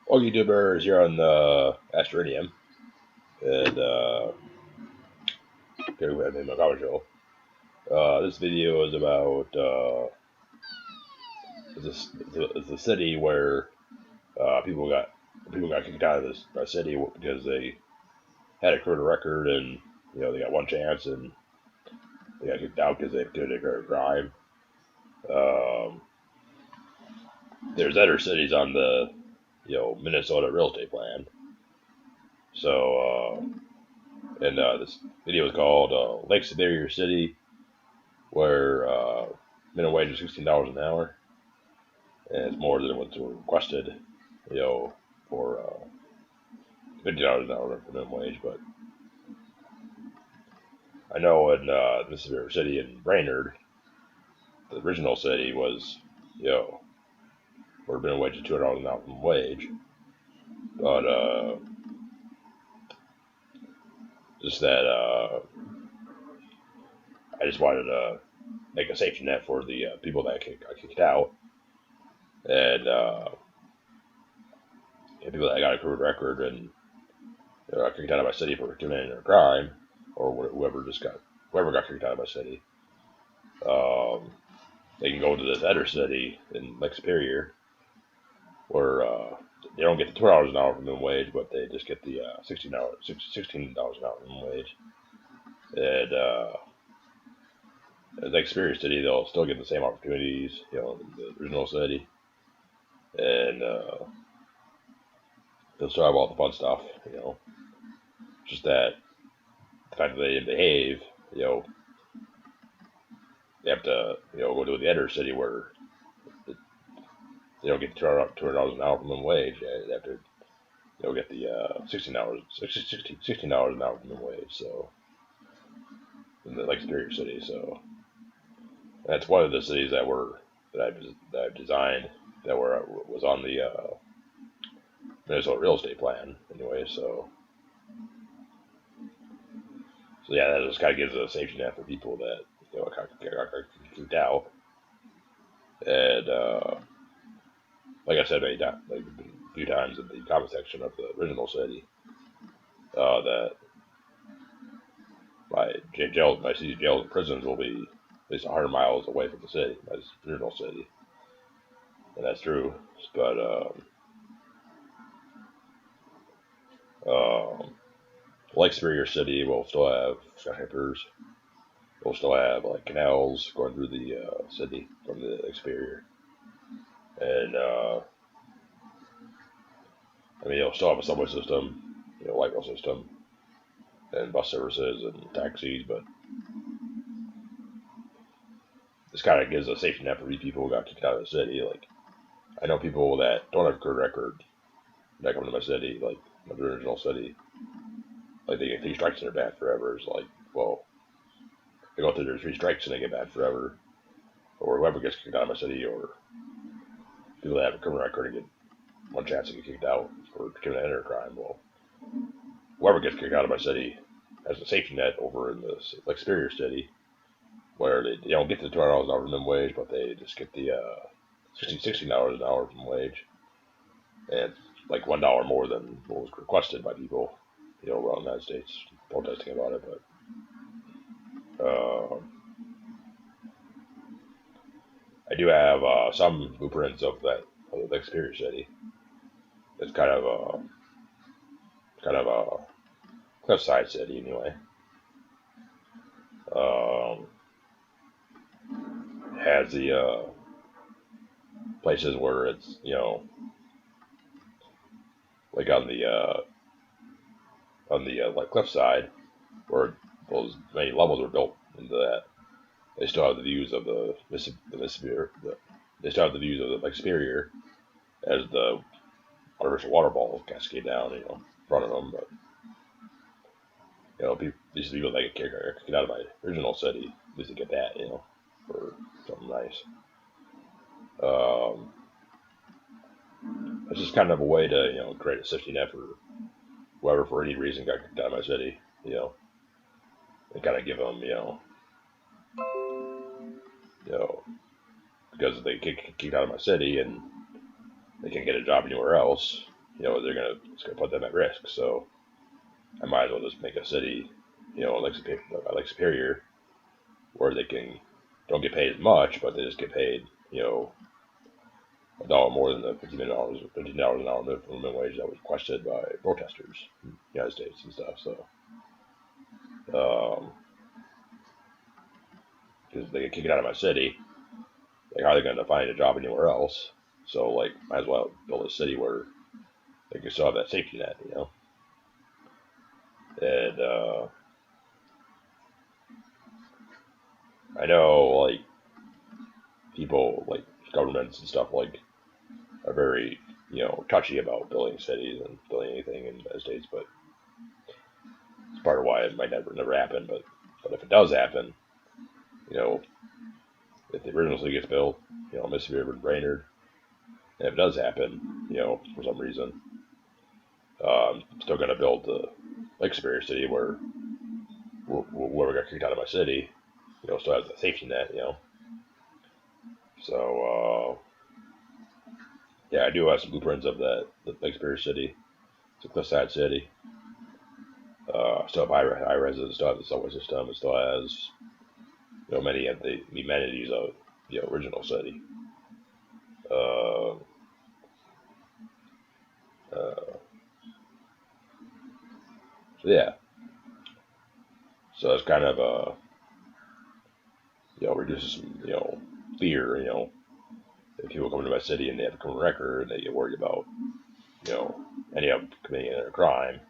All YouTubers here on the Astrinium, and here we have the McCower Show. This video is about it's a city where people got kicked out of this city because they had a criminal record and they got one chance and they got kicked out because they committed a crime. Um, there's other cities on the Minnesota real estate plan. So this video is called Lake Superior City, where minimum wage is $16 an hour, and it's more than what's requested, for $50 an hour for minimum wage. But I know in Mississippi City and Brainerd, the original city was, where minimum wage is $200 an hour minimum wage. But just that I just wanted to make a safety net for the people that got kicked out, and people that got a criminal record and got kicked out of my city for committing a crime, or whoever got kicked out of my city. They can go to this other city in Lake Superior, where they don't get the $12 an hour for minimum wage, but they just get the $16 an hour minimum wage. And at Lake Superior City, they'll still get the same opportunities, in the original city, and they'll still have all the fun stuff, Just that the fact that they didn't behave, they have to, go to the other city where they don't get the $200 an hour for minimum wage. They have to, get the $16 an hour for minimum wage. So in the Lake Superior City, so that's one of the cities that I've designed that was on the Minnesota real estate plan anyway. So yeah, that just kind of gives a safety net for people that got kicked out. And like I said, a few times in the comment section of the original city, that my city's jails and prisons will be at least 100 miles away from the city, my original city, and that's true. But Lake Superior City will still have skyscrapers. We'll still have like canals going through the city from the Lake Superior, and you'll still have a subway system, light rail system, and bus services and taxis. But this kind of gives a safety net for these people who got kicked out of the city. Like, I know people that don't have a good record that come to my city, like my original city, like they get 3 strikes and they're banned forever. It's like, well, they go through their 3 strikes and they get banned forever, or whoever gets kicked out of my city, or people that have a criminal record and get one chance to get kicked out for committing another crime. Well, whoever gets kicked out of my city has a safety net over in the Lake Superior City, where they don't get the $200 an hour minimum wage, but they just get the $16 an hour minimum wage, and like $1 more than what was requested by people, around the United States protesting about it. But I do have some blueprints of the Lake Superior City. It's kind of a cliffside city anyway. Has the places where it's like on the like cliffside where those many levels are built into that. They still have the views of the Mississippi. They still have the views of the Lake Superior as the artificial waterfalls cascade down, in front of them. But these people that get out of my original city, at least they get that, for something nice. It's just kind of a way to create a safety net for whoever for any reason got kicked out of my city, and kind of give them because if they get kicked out of my city and they can't get a job anywhere else, it's gonna put them at risk. So I might as well just make a city, like Superior, where they don't get paid as much, but they just get paid, $1 more than the $15 an hour minimum wage that was requested by protesters in the United States and stuff. So, because they get kicked out of my city, like how are they going to find a job anywhere else? So, like, might as well build a city where they can still have that safety net, And I know, like, people, like, governments and stuff, like, are very, touchy about building cities and building anything in the United States, but it's part of why it might never happen. But if it does happen, if the original city gets built, Mississippi River and Brainerd, and if it does happen, for some reason, I'm still going to build the Lake Superior city where whoever got kicked out of my city, still has a safety net, So, yeah, I do have some blueprints of the Lake Superior city. It's a cliffside city. Still have high rises, still has the subway system, it still has, many of the amenities of the original city. Uh, uh, so yeah, so it's kind of reduces some, fear, if people come into my city and they have a criminal record and they get worried about, any of them committing a crime,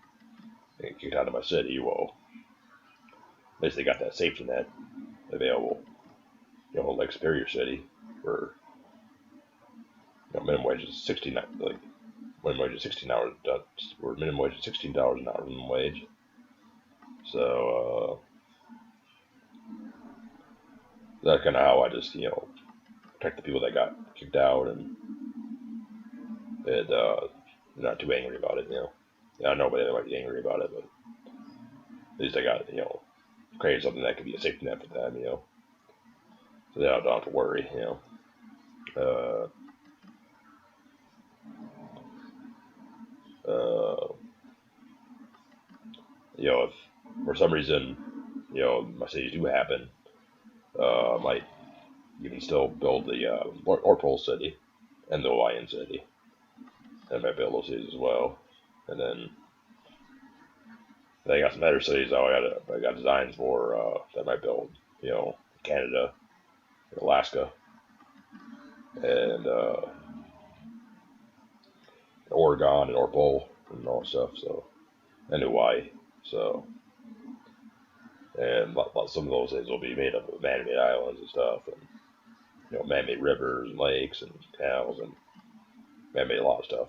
they get kicked out of my city. Well, at least they got that safety net available, like Superior City, where minimum wage is 16, like minimum wage is $16, where minimum wage is $16 an hour minimum wage. So that's kind of how I just protect the people that got kicked out and not too angry about it. I know nobody might be angry about it, but at least I got created something that could be a safety net for them. So they don't have to worry. Uh, uh, if for some reason, my cities do happen, might even still build the Orpole city and the Lion city. I might build those cities as well. And then I got some other cities I got designs for that I might build, Canada, Alaska, and Oregon and Orpole and all that stuff. So, and Hawaii. So, and some of those things will be made up of man-made islands and stuff, and man-made rivers and lakes and canals, and man-made a lot of stuff.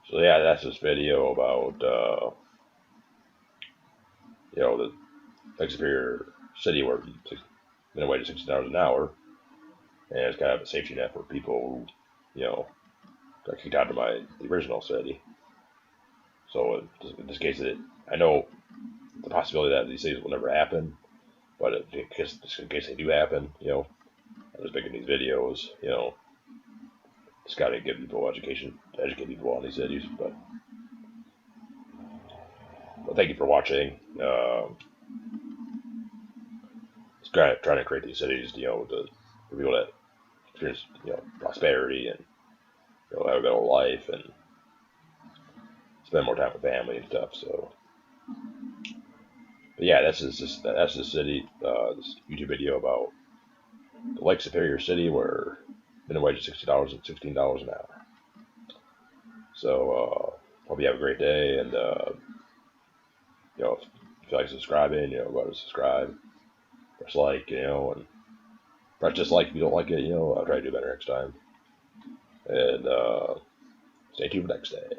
So yeah, that's this video about the Lake Superior city where minimum wage is $16 an hour, and it's kind of a safety net for people who got kicked out of the original city. So in this case, I know the possibility that these things will never happen, but in case they do happen, I'm just making these videos, just got to give people educate people on these cities. But thank you for watching. Just trying to create these cities, for people that experience, prosperity and have a better life and spend more time with family and stuff. So, but yeah, that's the city. This YouTube video about the Lake Superior city where minimum wage is $60 and $16 an hour. So, hope you have a great day, and if you feel like subscribing, go ahead and subscribe, press like, and press dislike if you don't like it. I'll try to do better next time, and stay tuned for next day.